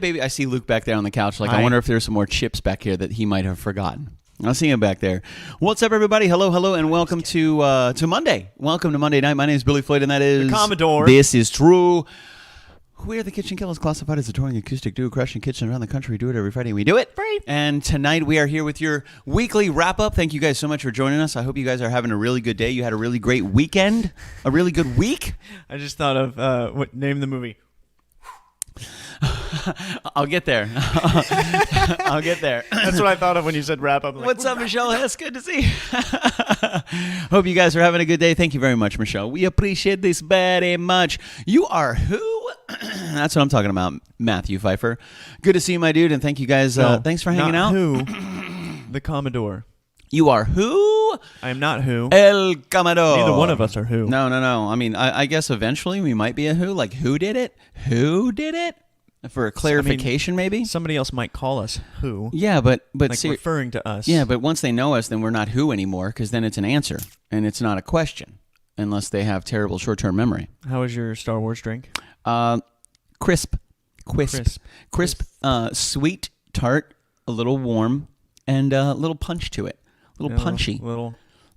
baby. I see Luke back there on the couch. Like, I wonder if there's some more chips back here that he might have forgotten. I see him back there. What's up, everybody? Hello, and welcome to Monday. Welcome to Monday night. My name is Billy Floyd, and that is... The Commodore. This is true. We are the KitchenKillaz, classified as a touring acoustic duo crashing kitchen around the country. We do it every Friday. We do it. Free. And tonight we are here with your weekly wrap-up. Thank you guys so much for joining us. I hope you guys are having a really good day. You had a really great weekend. A really good week. I just thought of name the movie. I'll get there. I'll get there. That's what I thought of when you said wrap up. What's up, Michelle? It's good to see you. Hope you guys are having a good day. Thank you very much, Michelle. We appreciate this very much. You are who? That's what I'm talking about, Matthew Pfeiffer. Good to see you, my dude, and thank you guys. Thanks for hanging out. Who? The Commodore. You are who? I am not who. El Commodore. Neither one of us are who. No. I mean, I guess eventually we might be a who. Like, who did it? Who did it? For a clarification, maybe? Somebody else might call us who. Yeah, but like referring to us. Yeah, but once they know us, then we're not who anymore, because then it's an answer, and it's not a question, unless they have terrible short-term memory. How was your Star Wars drink? Crisp, sweet, tart, a little warm, and a little punch to it. A little punchy.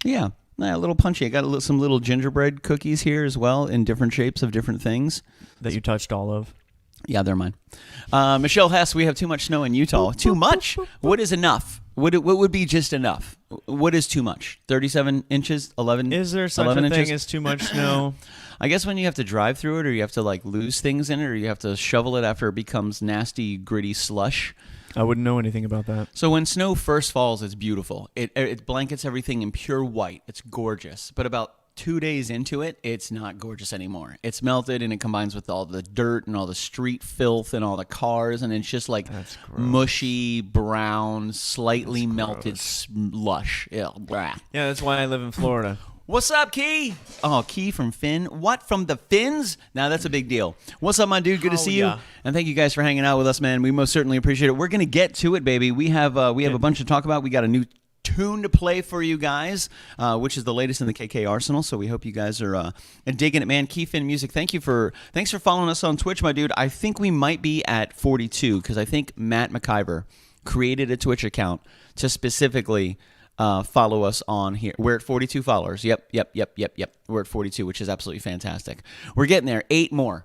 Yeah, a little punchy. I got some little gingerbread cookies here as well, in different shapes of different things. That you touched all of. Yeah, they're mine. Michelle Hess, we have too much snow in Utah. Too much? What is enough? What would be just enough? What is too much? 37 inches? 11 Is there such a thing as too much snow? I guess when you have to drive through it, or you have to like lose things in it, or you have to shovel it after it becomes nasty, gritty slush. I wouldn't know anything about that. So when snow first falls, it's beautiful. It blankets everything in pure white. It's gorgeous. But about 2 days into it, it's not gorgeous anymore. It's melted, and it combines with all the dirt and all the street filth and all the cars, and it's just like mushy, brown, slightly melted slush. Ew, blah. Yeah, that's why I live in Florida. What's up, Key? Oh, Key from Finn. What, from the Finns? Now, that's a big deal. What's up, my dude? Good to see you. And thank you guys for hanging out with us, man. We most certainly appreciate it. We're going to get to it, baby. We have a bunch to talk about. We got a new tune to play for you guys, which is the latest in the KK arsenal. So we hope you guys are digging it, man. Keyfin Music, thanks for following us on Twitch, my dude. I think we might be at 42 because I think Matt McIver created a Twitch account to specifically follow us on here. We're at 42 followers. Yep. We're at 42, which is absolutely fantastic. We're getting there. 8 more.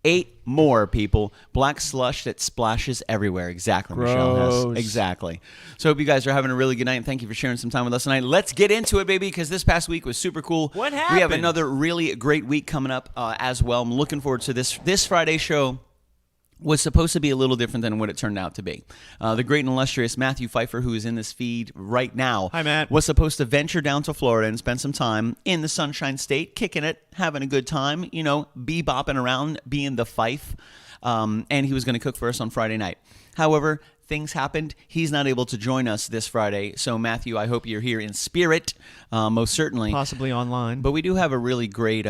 8 more, people. Black slush that splashes everywhere. Exactly, Michelle. Yes, exactly. So hope you guys are having a really good night, and thank you for sharing some time with us tonight. Let's get into it, baby, because this past week was super cool. What happened? We have another really great week coming up as well. I'm looking forward to this Friday show. Was supposed to be a little different than what it turned out to be. The great and illustrious Matthew Pfeiffer, who is in this feed right now, hi, Matt, was supposed to venture down to Florida and spend some time in the Sunshine State, kicking it, having a good time, bebopping around, being the Fife, and he was going to cook for us on Friday night. However, things happened. He's not able to join us this Friday. So, Matthew, I hope you're here in spirit, most certainly. Possibly online. But we do have a really great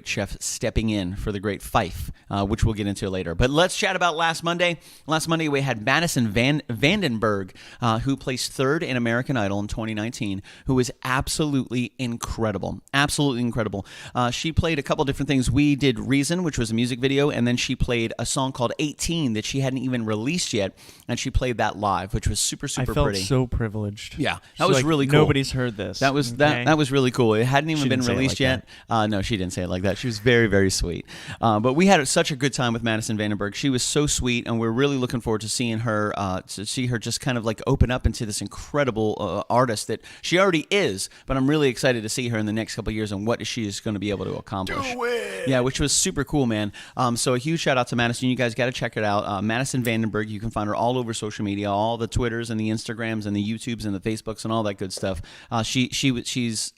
chef stepping in for the great Fife, which we'll get into later. But let's chat about last Monday. Last Monday, we had Madison Vandenberg, who placed 3rd in American Idol in 2019, who was absolutely incredible. Absolutely incredible. She played a couple different things. We did Reason, which was a music video, and then she played a song called 18 that she hadn't even released yet. And she played that live, which was super pretty. I felt so privileged. Yeah, that was really cool. Nobody's heard this. That was that was really cool. It hadn't even been released yet. No, she didn't say it like that. She was very, very sweet. But we had such a good time with Madison Vandenberg. She was so sweet, and we're really looking forward to seeing her. To see her just kind of like open up into this incredible artist that she already is. But I'm really excited to see her in the next couple of years and what she is going to be able to accomplish. Do it! Yeah, which was super cool, man. So a huge shout out to Madison. You guys got to check it out. Madison Vandenberg. You can find her all over social media, all the Twitters and the Instagrams and the YouTubes and the Facebooks and all that good stuff. She's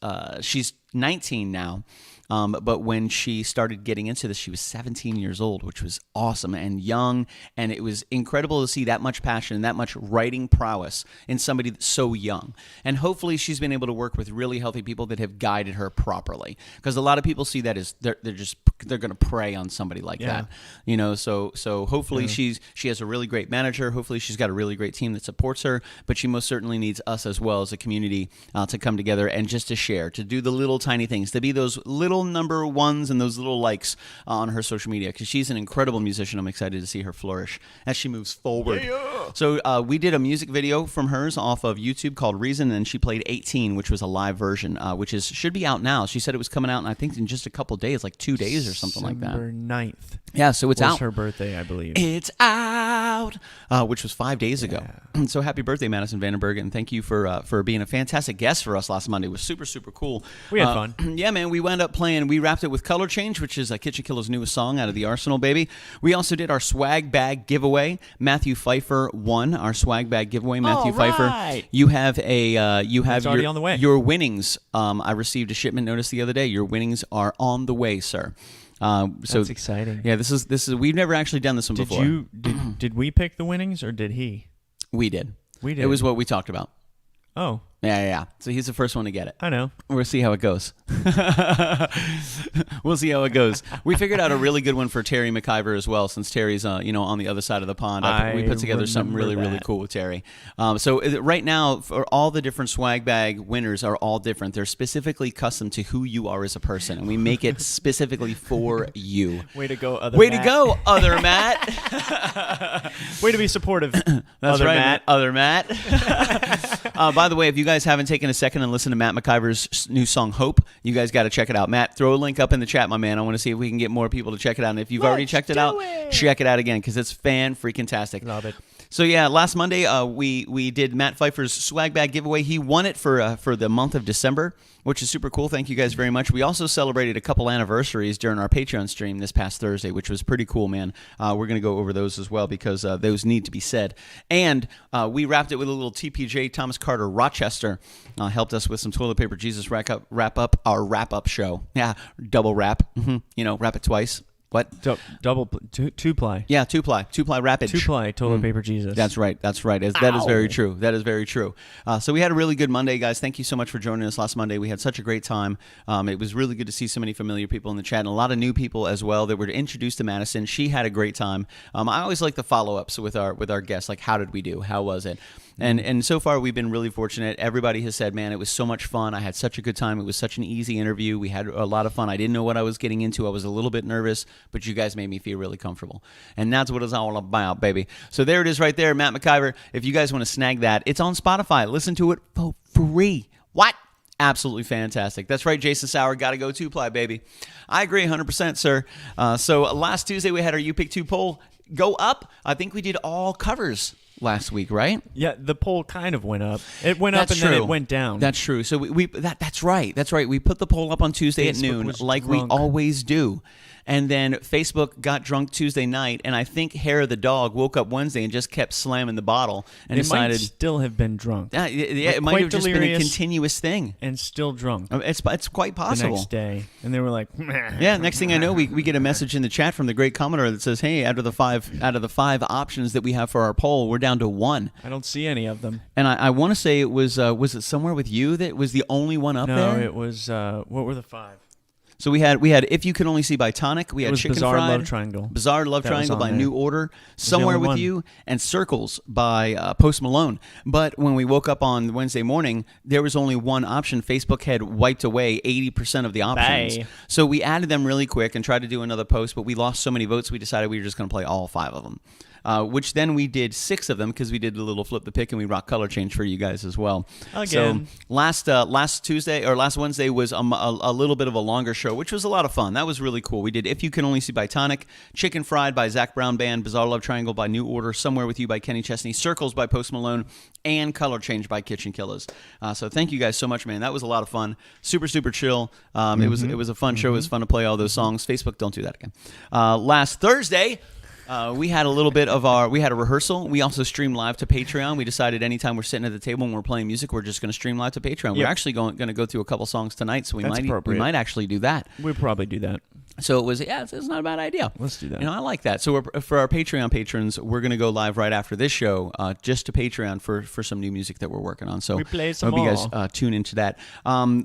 19 now. But when she started getting into this, she was 17 years old, which was awesome and young, and it was incredible to see that much passion and that much writing prowess in somebody that's so young. And hopefully she's been able to work with really healthy people that have guided her properly, because a lot of people see that as they're going to prey on somebody like that, so hopefully she has a really great manager. Hopefully she's got a really great team that supports her, but she most certainly needs us as well as a community to come together and just to share, to do the little tiny things, to be those little little number ones and those little likes on her social media because she's an incredible musician. I'm excited to see her flourish as she moves forward. Yeah. So we did a music video from hers off of YouTube called Reason, and she played 18, which was a live version, which should be out now. She said it was coming out, and I think in just a couple days, like 2 days or something like that. December 9th. Yeah, so it's out. Her birthday, I believe. It's out, which was 5 days ago. So happy birthday, Madison Vandenberg, and thank you for being a fantastic guest for us last Monday. It was super, super cool. We had fun. Yeah, man, we wound up playing, we wrapped it with Color Change, which is KitchenKillaz' newest song out of the arsenal, baby. We also did our swag bag giveaway. Matthew Pfeiffer won our swag bag giveaway. Matthew Pfeiffer, you have It's already on the way. Your winnings. I received a shipment notice the other day. Your winnings are on the way, sir. So that's exciting. Yeah, this is we've never actually done this one before. Did we pick the winnings or did he? We did. We did. It was what we talked about. Oh. Yeah. So he's the first one to get it. I know. We'll see how it goes. We'll see how it goes. We figured out a really good one for Terry McIver as well, since Terry's on the other side of the pond. We put together something really cool with Terry. So right now, for all the different swag bag winners are all different. They're specifically custom to who you are as a person, and we make it specifically for you. Way to go, other Way Matt. to go, other Matt. Way to be supportive. That's other right, Matt. Other Matt. By the way, if you guys haven't taken a second and listened to Matt McIver's new song Hope, you guys got to check it out. Matt, throw a link up in the chat, my man. I want to see if we can get more people to check it out. And if you've already checked it out, check it out again because it's fan-freaking-tastic. Love it. So yeah, last Monday we did Matt Pfeiffer's swag bag giveaway. He won it for the month of December, which is super cool. Thank you guys very much. We also celebrated a couple anniversaries during our Patreon stream this past Thursday, which was pretty cool, man. We're gonna go over those as well because those need to be said. And we wrapped it with a little TPJ. Thomas Carter Rochester helped us with some toilet paper Jesus wrap up our wrap up show. Yeah, double wrap. Wrap it twice. What? Two ply. Yeah, two ply rapid. 2-ply toilet paper Jesus. That's right. That is very true. That is very true. So we had a really good Monday, guys. Thank you so much for joining us last Monday. We had such a great time. It was really good to see so many familiar people in the chat and a lot of new people as well that were introduced to Madison. She had a great time. I always like the follow-ups with our guests, like how did we do? How was it? And so far, we've been really fortunate. Everybody has said, man, it was so much fun. I had such a good time. It was such an easy interview. We had a lot of fun. I didn't know what I was getting into. I was a little bit nervous, but you guys made me feel really comfortable. And that's what it's all about, baby. So there it is right there, Matt McIver. If you guys want to snag that, it's on Spotify. Listen to it for free. What? Absolutely fantastic. That's right, Jason Sauer. Got to go 2-ply, baby. I agree 100%, sir. So last Tuesday, we had our You Pick 2 poll go up. I think we did all covers last week, right? Yeah, the poll kind of went up. It went up and then it went down. That's true. So that's right. That's right. We put the poll up on Tuesday at noon, like we always do. And then Facebook got drunk Tuesday night, and I think Hair of the dog woke up Wednesday and just kept slamming the bottle and decided might still have been drunk. It might have just been a continuous thing. And still drunk. It's quite possible. The next day. And they were like, meh. Yeah, next thing I know, we get a message in the chat from the great commenter that says, hey, out of the five options that we have for our poll, we're down to 1. I don't see any of them. And I want to say it was it somewhere with you that was the only one up there? No, it was, what were the 5? So we had If You Can Only See by Tonic. We had Chicken Bizarre Fried. Love Triangle. Bizarre Love Triangle by there. New Order. Somewhere with You. And Circles by Post Malone. But when we woke up on Wednesday morning, there was only one option. Facebook had wiped away 80% of the options. Bye. So we added them really quick and tried to do another post, but we lost so many votes we decided we were just going to play all 5 of them. Which then we did 6 of them because we did the little flip the pick and we rock color change for you guys as well. Again. So last Tuesday or last Wednesday was a little bit of a longer show, which was a lot of fun. That was really cool. We did If You Can Only See by Tonic, Chicken Fried by Zach Brown Band, Bizarre Love Triangle by New Order, Somewhere With You by Kenny Chesney, Circles by Post Malone, and Color Change by KitchenKillaz. So thank you guys so much, man. That was a lot of fun. Super, super chill. It was a fun show. It was fun to play all those songs. Facebook, don't do that again. Last Thursday, we had a little bit of we had a rehearsal. We also streamed live to Patreon. We decided anytime we're sitting at the table and we're playing music, we're just going to stream live to Patreon. Yep. We're actually going to go through a couple songs tonight, so we might actually do that. We'll probably do that. So it was, it's not a bad idea. Let's do that. I like that. So for our Patreon patrons, we're going to go live right after this show, just to Patreon for some new music that we're working on. So we play some hope you guys tune into that.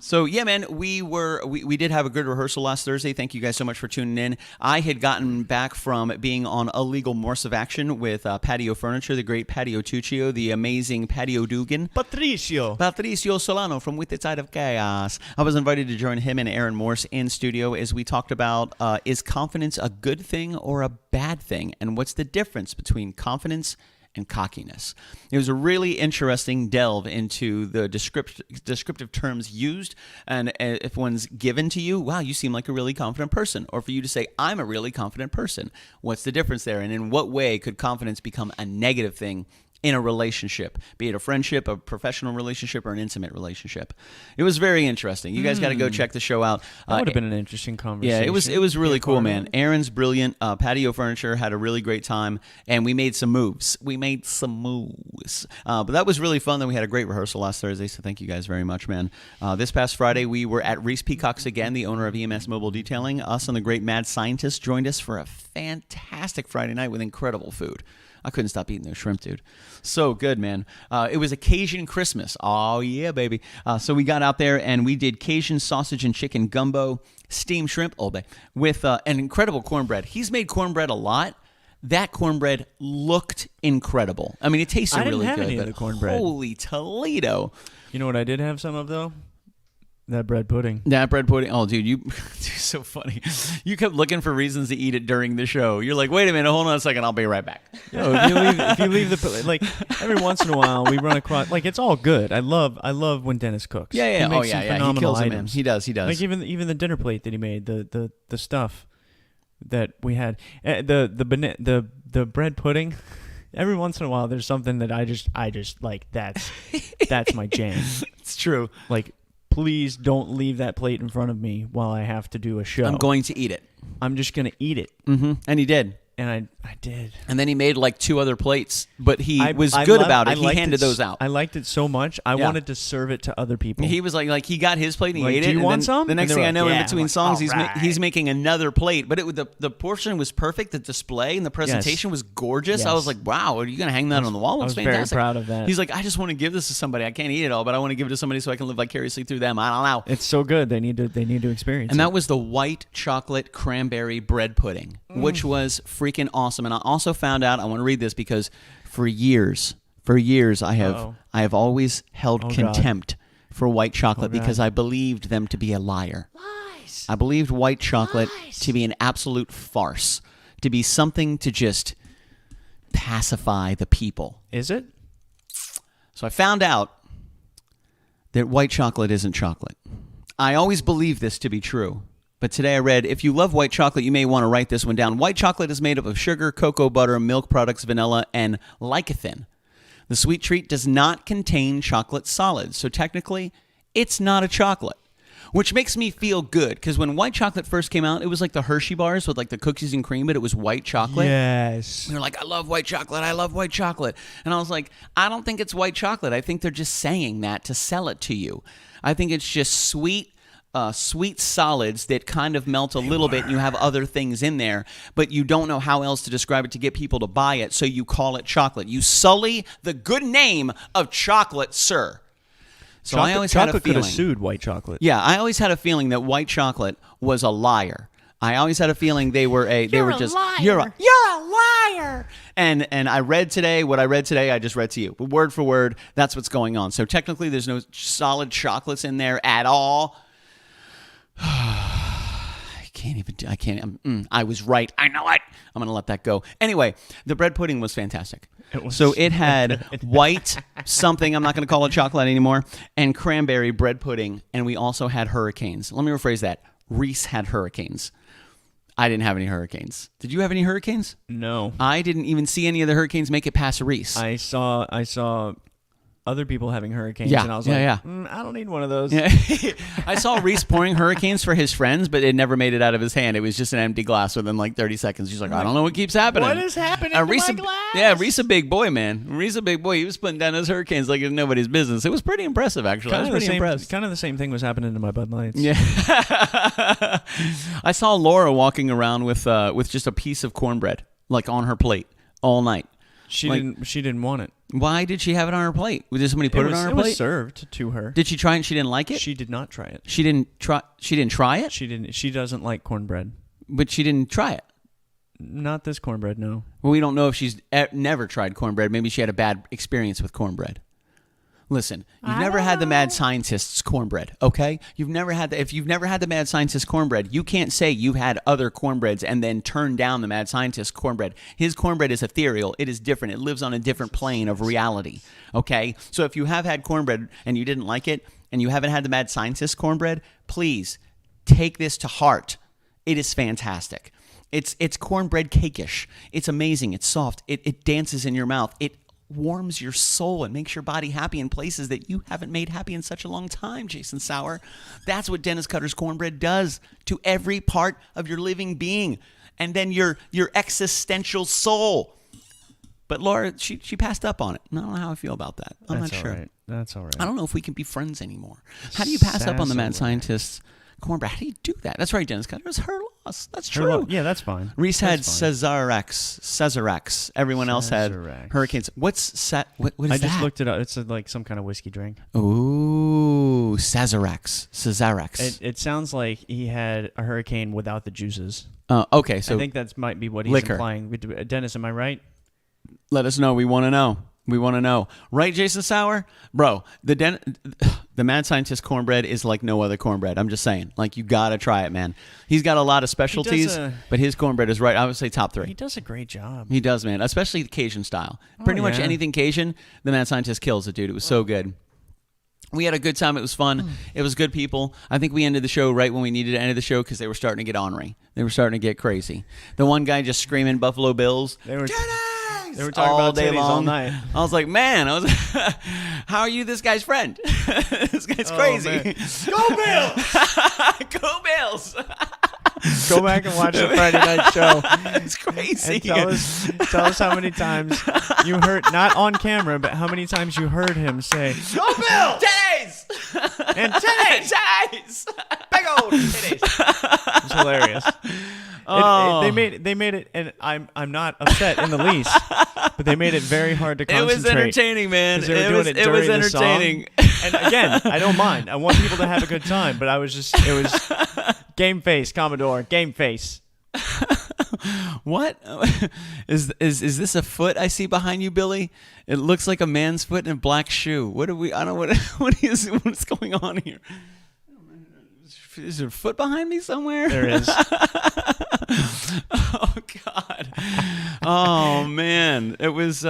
So yeah, man, we did have a good rehearsal last Thursday. Thank you guys so much for tuning in. I had gotten back from being on Illegal Morse of Action with Patio Furniture, the great Patio Tuccio, the amazing Patio Dugan. Patricio Solano from With the Tide of Chaos. I was invited to join him and Aaron Morse in studio as we talked about is confidence a good thing or a bad thing? And what's the difference between confidence and cockiness? It was a really interesting delve into the descriptive terms used, and if one's given to you, wow, you seem like a really confident person, or for you to say, I'm a really confident person. What's the difference there? And in what way could confidence become a negative thing in a relationship, be it a friendship, a professional relationship, or an intimate relationship? It was very interesting. You guys got to go check the show out. That would have been an interesting conversation. Yeah, it was really cool, man. Aaron's brilliant. Patio Furniture had a really great time, and we made some moves. But that was really fun. Then we had a great rehearsal last Thursday, so thank you guys very much, man. This past Friday, we were at Reese Peacocks again, the owner of EMS Mobile Detailing. Us and the great Mad Scientist joined us for a fantastic Friday night with incredible food. I couldn't stop eating their shrimp, dude. So good, man. It was a Cajun Christmas. Oh, yeah, baby. So we got out there and we did Cajun sausage and chicken gumbo, steamed shrimp all day, with an incredible cornbread. He's made cornbread a lot. That cornbread looked incredible. I mean, it tasted really good. I didn't have any of the cornbread. Holy Toledo. You know what I did have some of, though? That bread pudding. Oh, dude, you're so funny. You kept looking for reasons to eat it during the show. You're like, wait a minute, hold on a second, I'll be right back. Yo, if you leave the like every once in a while, we run across it's all good. I love when Dennis cooks. Yeah. He makes some phenomenal He kills items. It, man. He does. Like even the dinner plate that he made, the stuff that we had, the bread pudding. Every once in a while, there's something that I just like. That's my jam. It's true. Like, please don't leave that plate in front of me while I have to do a show. I'm going to eat it. I'm just going to eat it. Mm-hmm. And he did. And I did. And then he made like 2 other plates, but he was good about it. He handed those out. I liked it so much. I wanted to serve it to other people. He was like he got his plate and he ate it. Do you want some? The next thing I know, in between songs, right. he's making another plate. But the portion was perfect. The display and the presentation was gorgeous. Yes. I was like, wow, are you going to hang that on the wall? I was fantastic. very proud of that. He's like, I just want to give this to somebody. I can't eat it all, but I want to give it to somebody so I can live vicariously through them. I don't know. It's so good. They need to experience it. And that was the white chocolate cranberry bread pudding, which was freaking awesome. And I also found out, I want to read this because for years I have always held contempt for white chocolate because I believed them to be a liar. Lies. I believed white chocolate to be an absolute farce, to be something to just pacify the people. Is it? So I found out that white chocolate isn't chocolate. I always believed this to be true. But today I read, if you love white chocolate, you may want to write this one down. White chocolate is made up of sugar, cocoa butter, milk products, vanilla, and lecithin. The sweet treat does not contain chocolate solids, so technically, it's not a chocolate. Which makes me feel good, because when white chocolate first came out, it was like the Hershey bars with like the cookies and cream, but it was white chocolate. Yes. And they're like, I love white chocolate, I love white chocolate. And I was like, I don't think it's white chocolate. I think they're just saying that to sell it to you. I think it's just sweet solids that kind of melt a little bit, and you have other things in there, but you don't know how else to describe it to get people to buy it, so you call it chocolate. You sully the good name of chocolate, sir. So I always had a feeling. Chocolate could have sued white chocolate. Yeah, I always had a feeling that white chocolate was a liar. I always had a feeling they were Liar. You're a liar. And I read today what I read today. I just read to you, word for word. That's what's going on. So technically, there's no solid chocolates in there at all. I was right. I know it. I'm going to let that go. Anyway, the bread pudding was fantastic. So it had white something, I'm not going to call it chocolate anymore, and cranberry bread pudding, and we also had hurricanes. Let me rephrase that. Reese had hurricanes. I didn't have any hurricanes. Did you have any hurricanes? No. I didn't even see any of the hurricanes make it past Reese. I saw other people having hurricanes, Yeah, and I was yeah, I don't need one of those. Yeah. I saw Reese pouring hurricanes for his friends, but it never made it out of his hand. It was just an empty glass within like 30 seconds. He's like, I don't know what keeps happening. What is happening to Reese, my glass? Yeah, Reese a big boy, man. Reese a big boy. He was putting down his hurricanes like it's nobody's business. It was pretty impressive, actually. I was pretty impressed. Kind of the same thing was happening to my Bud Lights. Yeah. I saw Laura walking around with just a piece of cornbread like on her plate all night. She didn't want it. Why did she have it on her plate? Did somebody put it on her plate? It was served to her. Did she try it and she didn't like it? She did not try it. She didn't try it? She didn't. She doesn't like cornbread. But she didn't try it. Not this cornbread, no. Well, we don't know if she's never tried cornbread. Maybe she had a bad experience with cornbread. Listen, you've never had the Mad Scientist's cornbread, okay? If you've never had the Mad Scientist's cornbread, you can't say you've had other cornbreads and then turn down the Mad Scientist's cornbread. His cornbread is ethereal. It is different. It lives on a different plane of reality, okay? So if you have had cornbread and you didn't like it and you haven't had the Mad Scientist's cornbread, please take this to heart. It is fantastic. It's cornbread cake-ish. It's amazing. It's soft. It dances in your mouth. It warms your soul and makes your body happy in places that you haven't made happy in such a long time, Jason Sauer. That's what Dennis Cutter's cornbread does to every part of your living being. And then your existential soul. But Laura, she passed up on it. I don't know how I feel about that. I'm not sure. Right. That's all right. I don't know if we can be friends anymore. How do you pass up on the Mad Scientist's cornbread? How do you do that? That's right, Dennis Cutter. It was her loss. That's true. Yeah, that's fine. Reese had Cesarex. Everyone else had hurricanes. What is that? I just looked it up. It's like some kind of whiskey drink. Ooh, Cesarex. It sounds like he had a hurricane without the juices. Okay, so I think that might be what he's liquor. implying. Dennis, am I right? Let us know. We want to know. Right, Jason Sauer? Bro, the Mad Scientist cornbread is like no other cornbread. I'm just saying. Like, you got to try it, man. He's got a lot of specialties, but his cornbread is right. I would say top 3. He does a great job. He does, man. Especially the Cajun style. Pretty much anything Cajun, the Mad Scientist kills it, dude. It was so good. We had a good time. It was fun. It was good people. I think we ended the show right when we needed to end the show because they were starting to get ornery. They were starting to get crazy. The one guy just screaming Buffalo Bills. They were talking all about day titties long. all night. I was like, man, how are you this guy's friend? This guy's crazy. Go Bills! Go Bills! Go back and watch the Friday night show. It's crazy. And tell us how many times you heard, not on camera, but how many times you heard him say, Go Bills! Titties! And titties! Titties! Big old titties! It's hilarious. They made it, and I'm not upset in the least, but they made it very hard to concentrate. It was entertaining, man. It was entertaining. And again, I don't mind. I want people to have a good time, but it was game face, Commodore, game face. What is this a foot I see behind you, Billy? It looks like a man's foot in a black shoe. What what's going on here? Is there a foot behind me somewhere? There is. Oh God. Oh man. It was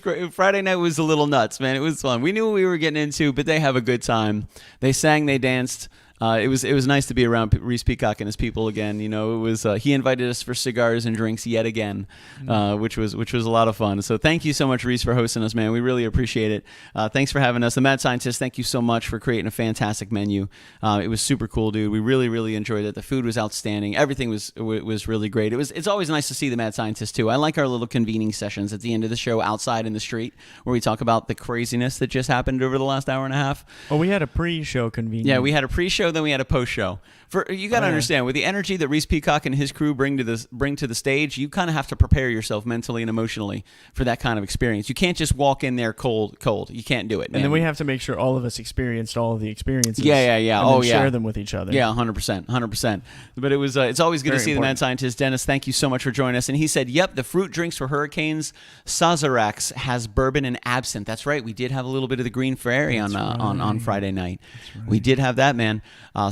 great. Friday night was a little nuts, man. It was fun. We knew what we were getting into, but they have a good time. They sang, they danced. It was nice to be around Reese Peacock and his people again. You know, it was he invited us for cigars and drinks yet again, which was a lot of fun. So thank you so much, Reese, for hosting us, man. We really appreciate it. Thanks for having us. The Mad Scientist, thank you so much for creating a fantastic menu. It was super cool, dude. We really, really enjoyed it. The food was outstanding. Everything was really great. It's always nice to see the Mad Scientist too. I like our little convening sessions at the end of the show outside in the street where we talk about the craziness that just happened over the last hour and a half. Well, we had a pre-show convening. Yeah, we had a pre-show, then we had a post-show. You got to understand, with the energy that Reese Peacock and his crew bring to the stage, you kind of have to prepare yourself mentally and emotionally for that kind of experience. You can't just walk in there cold. You can't do it, man. And then we have to make sure all of us experienced all of the experiences. Yeah. And then share them with each other. Yeah, 100%. But it was it's always good to see the Mad Scientist. Dennis, thank you so much for joining us. And he said, yep, the fruit drinks for hurricanes, Sazerac has bourbon and absinthe. That's right. We did have a little bit of the Green Fairy on Friday night. Right. We did have that, man.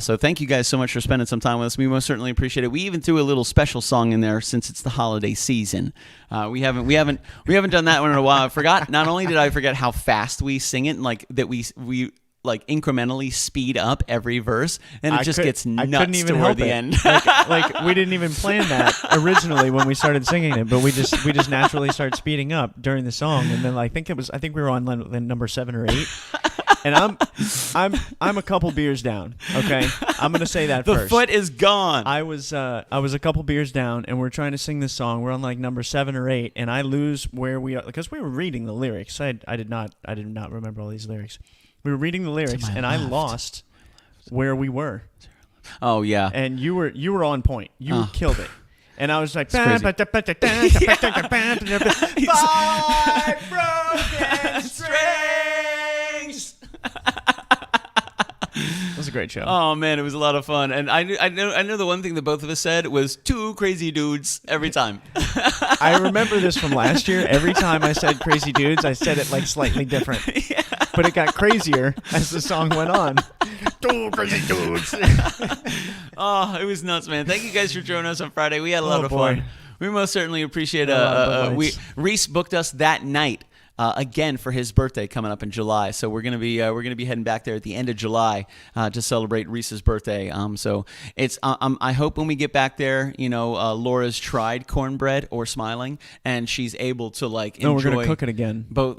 So thank you guys so much for spending some time with us. We most certainly appreciate it. We even threw a little special song in there since it's the holiday season. We haven't done that one in a while. I forgot. Not only did I forget how fast we sing it, and like that we like incrementally speed up every verse, and it gets I couldn't nuts even toward help the it. end. like we didn't even plan that originally when we started singing it, but we just naturally started speeding up during the song, and then I think we were on number 7 or 8, and I'm a couple beers down. Okay, I'm gonna say that The first. foot is gone. I was a couple beers down, and we're trying to sing this song. We're on like number 7 or 8, and I lose where we are because we were reading the lyrics. I did not remember all these lyrics. We were reading the lyrics, and I lost where we were. Oh yeah, And you were on point. You killed it. And I was like, crazy. 5 broken strings. It was a great show. Oh man, it was a lot of fun, and I know the one thing that both of us said was 2 crazy dudes every time. I remember this from last year. Every time I said crazy dudes, I said it like slightly different. Yeah. But it got crazier as the song went on. 2 crazy dudes. Oh, it was nuts, man. Thank you guys for joining us on Friday. We had a lot of boy. fun. We most certainly appreciate Reese booked us that night. Again for his birthday coming up in July, so we're gonna be heading back there at the end of July to celebrate Reese's birthday. So it's I hope when we get back there, Laura's tried cornbread or smiling, and she's able to enjoy. No, we're gonna cook it again. Both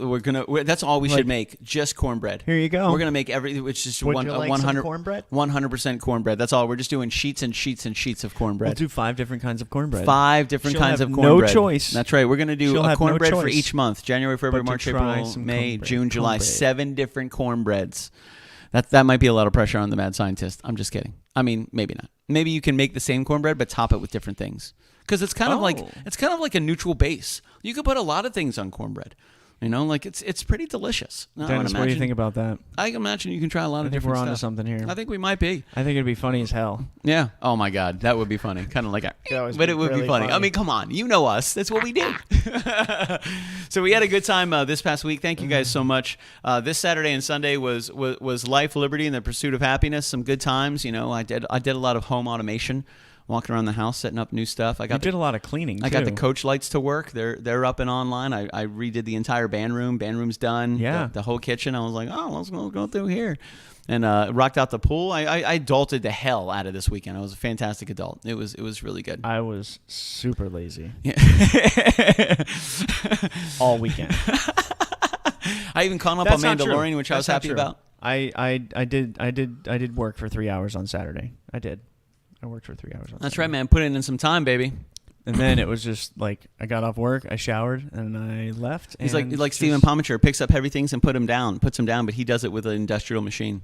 that's all we should make, just cornbread. Here you go. We're gonna make which is Would you like some cornbread? 100% cornbread. That's all. We're just doing sheets and sheets and sheets of cornbread. We'll do 5 different kinds of cornbread. 5 different She'll kinds have of cornbread. no choice. That's right. We're gonna do She'll a have no cornbread for choice each month: January, February, but March, to try April, some May, cornbread. June, July. Cornbread. 7 different cornbreads. That might be a lot of pressure on the mad scientist. I'm just kidding. I mean, maybe not. Maybe you can make the same cornbread but top it with different things. Because it's kind of like a neutral base. You could put a lot of things on cornbread. It's pretty delicious. Dennis, what do you think about that? I imagine you can try a lot of different we're stuff. onto something here. I think we might be. I think it'd be funny as hell. Yeah. Oh my God, that would be funny. Kind of like but it would really be funny. I mean, come on, you know us. That's what we do. So we had a good time this past week. Thank you guys so much. This Saturday and Sunday was life, liberty, and the pursuit of happiness. Some good times. I did a lot of home automation. Walking around the house, setting up new stuff. I did a lot of cleaning, too. I got the coach lights to work. They're up and online. I redid the entire band room. Band room's done. Yeah. The whole kitchen. I was like, let's go through here. And rocked out the pool. I adulted the hell out of this weekend. I was a fantastic adult. It was really good. I was super lazy. Yeah. All weekend. I even caught up That's on not Mandalorian, true. which I was That's not happy true. about. I did work for 3 hours on Saturday. I did. I worked for 3 hours on That's Saturday. right, man. Put in some time, baby. And then it was just like I got off work, I showered, and I left. He's and like Stephen Pomecher, picks up heavy things and puts them down, but he does it with an industrial machine.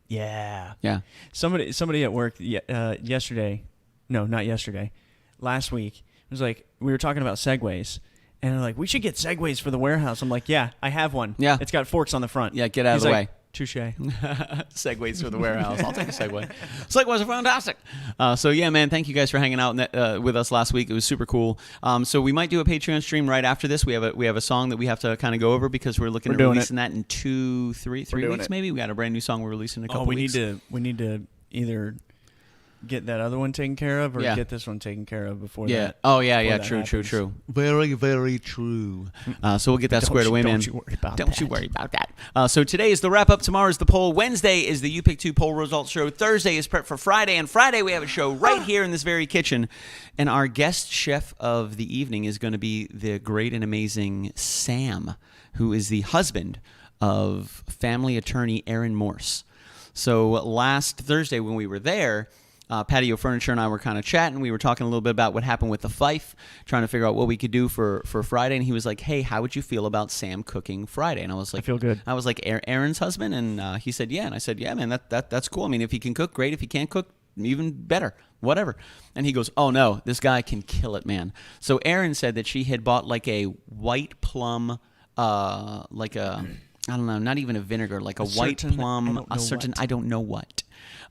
Yeah. Yeah. Somebody at work yesterday, no, not yesterday, last week, was like, we were talking about Segways, and they're like, we should get Segways for the warehouse. I'm like, yeah, I have one. Yeah. It's got forks on the front. Yeah, get out of He's the like, way. Touche. Segways for the warehouse. I'll take a Segway. Segways are fantastic. So yeah, man, thank you guys for hanging out with us last week. It was super cool. So we might do a Patreon stream right after this. We have a song that we have to kind of go over because we're looking at releasing that in 3 weeks maybe. We got a brand new song we're releasing in a couple weeks. We need to either get that other one taken care of or get this one taken care of before that. Oh yeah, that true. Very, very true. So we'll get that squared away, man. Don't you worry about Don't that. you worry about that. So today is the wrap up. Tomorrow is the poll. Wednesday is the You Pick 2 poll results show. Thursday is prep for Friday. And Friday we have a show right here in this very kitchen. And our guest chef of the evening is going to be the great and amazing Sam, who is the husband of family attorney Aaron Morse. So last Thursday when we were there, Patio Furniture and I were kind of chatting. We were talking a little bit about what happened with the fife, trying to figure out what we could do for Friday. And he was like, hey, how would you feel about Sam cooking Friday? And I was like, I feel good. I was like, Aaron's husband? And he said, yeah. And I said, yeah, man, that's cool. I mean, if he can cook, great. If he can't cook, even better. Whatever. And he goes, oh, no, this guy can kill it, man. So Aaron said that she had bought like a white plum, like a, I don't know, not even a vinegar, like a white plum, I don't know what.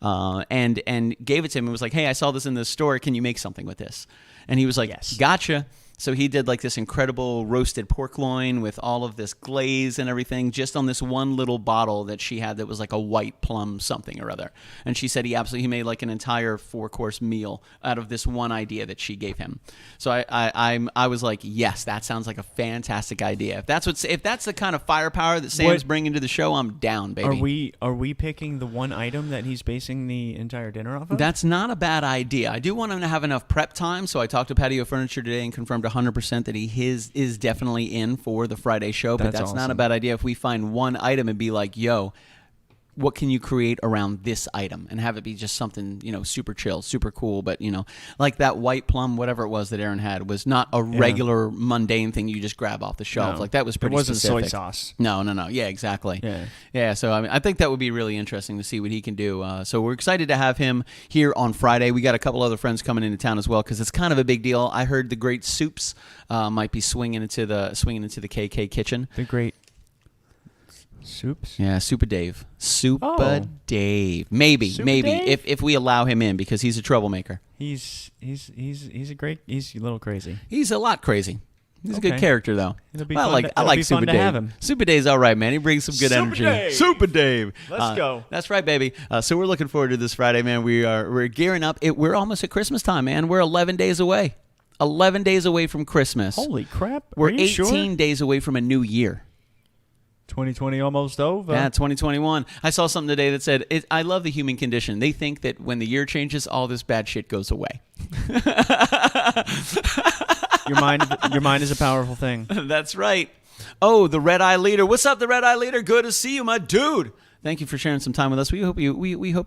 And gave it to him and was like, hey, I saw this in the store. Can you make something with this? And he was like, yes. Gotcha. So he did like this incredible roasted pork loin with all of this glaze and everything just on this one little bottle that she had that was like a white plum something or other. And she said he made like an entire 4-course meal out of this one idea that she gave him. So I was like, yes, that sounds like a fantastic idea. If that's the kind of firepower that Sam's bringing to the show, I'm down, baby. Are we picking the one item that he's basing the entire dinner off of? That's not a bad idea. I do want him to have enough prep time, so I talked to Patio Furniture today and confirmed 100% that his is definitely in for the Friday show, but that's awesome. Not a bad idea if we find one item and be like, yo, what can you create around this item and have it be just something, super chill, super cool, but, like that white plum, whatever it was that Aaron had was not a regular mundane thing you just grab off the shelf. No. Like that was pretty specific. It wasn't soy sauce. No. Yeah, exactly. Yeah, so I think that would be really interesting to see what he can do. So we're excited to have him here on Friday. We got a couple other friends coming into town as well because it's kind of a big deal. I heard the great Soups might be swinging into the KK kitchen. The great Soups? Yeah, Super Dave. Dave. Maybe. Dave? If we allow him in because he's a troublemaker. He's a little crazy. He's a lot crazy. He's a good character though. I like Super Dave. Have him. Super Dave's all right, man. He brings some good energy. Dave. Super Dave. Let's go. That's right, baby. So we're looking forward to this Friday, man. We're gearing up. We're almost at Christmas time, man. We're 11 days away. 11 days away from Christmas. Holy crap. We're 18 days away from a new year. 2020 almost over. Yeah, 2021. I saw something today that said, I love the human condition. They think that when the year changes, all this bad shit goes away. Your mind is a powerful thing. That's right. Oh, the Red Eye Leader. What's up, the Red Eye Leader? Good to see you, my dude. Thank you for sharing some time with us. We hope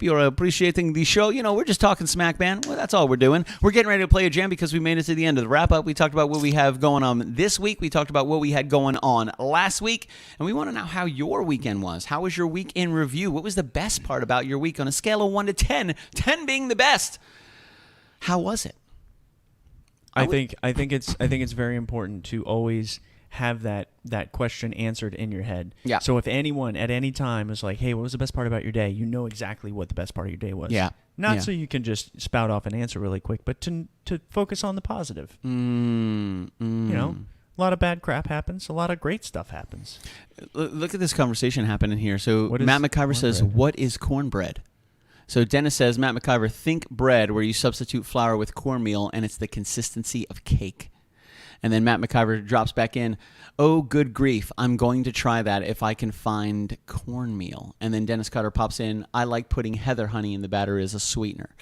you're appreciating the show. We're just talking smack, man. Well, that's all we're doing. We're getting ready to play a jam because we made it to the end of the wrap-up. We talked about what we have going on this week. We talked about what we had going on last week. And we want to know how your weekend was. How was your week in review? What was the best part about your week on a scale of 1 to 10? 10 being the best. How was it? I think it's very important to always have that question answered in your head. Yeah. So if anyone at any time is like, hey, what was the best part about your day? You know exactly what the best part of your day was. Yeah. Not so you can just spout off an answer really quick, but to focus on the positive. A lot of bad crap happens. A lot of great stuff happens. Look at this conversation happening here. So Matt McIver says, what is cornbread? So Dennis says, Matt McIver, think bread where you substitute flour with cornmeal and it's the consistency of cake. And then Matt McIver drops back in, oh, good grief, I'm going to try that if I can find cornmeal. And then Dennis Cutter pops in, I like putting heather honey in the batter as a sweetener.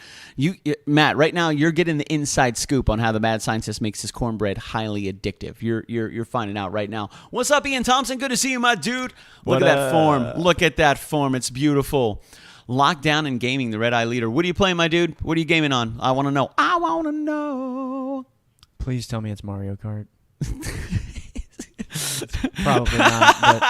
Matt, right now you're getting the inside scoop on how the mad scientist makes his cornbread highly addictive. You're finding out right now. What's up, Ian Thompson? Good to see you, my dude. Look at that form. Look at that form. It's beautiful. Lockdown and gaming, the Red Eye Leader. What are you playing, my dude? What are you gaming on? I want to know. I want to know. Please tell me it's Mario Kart. Probably not, but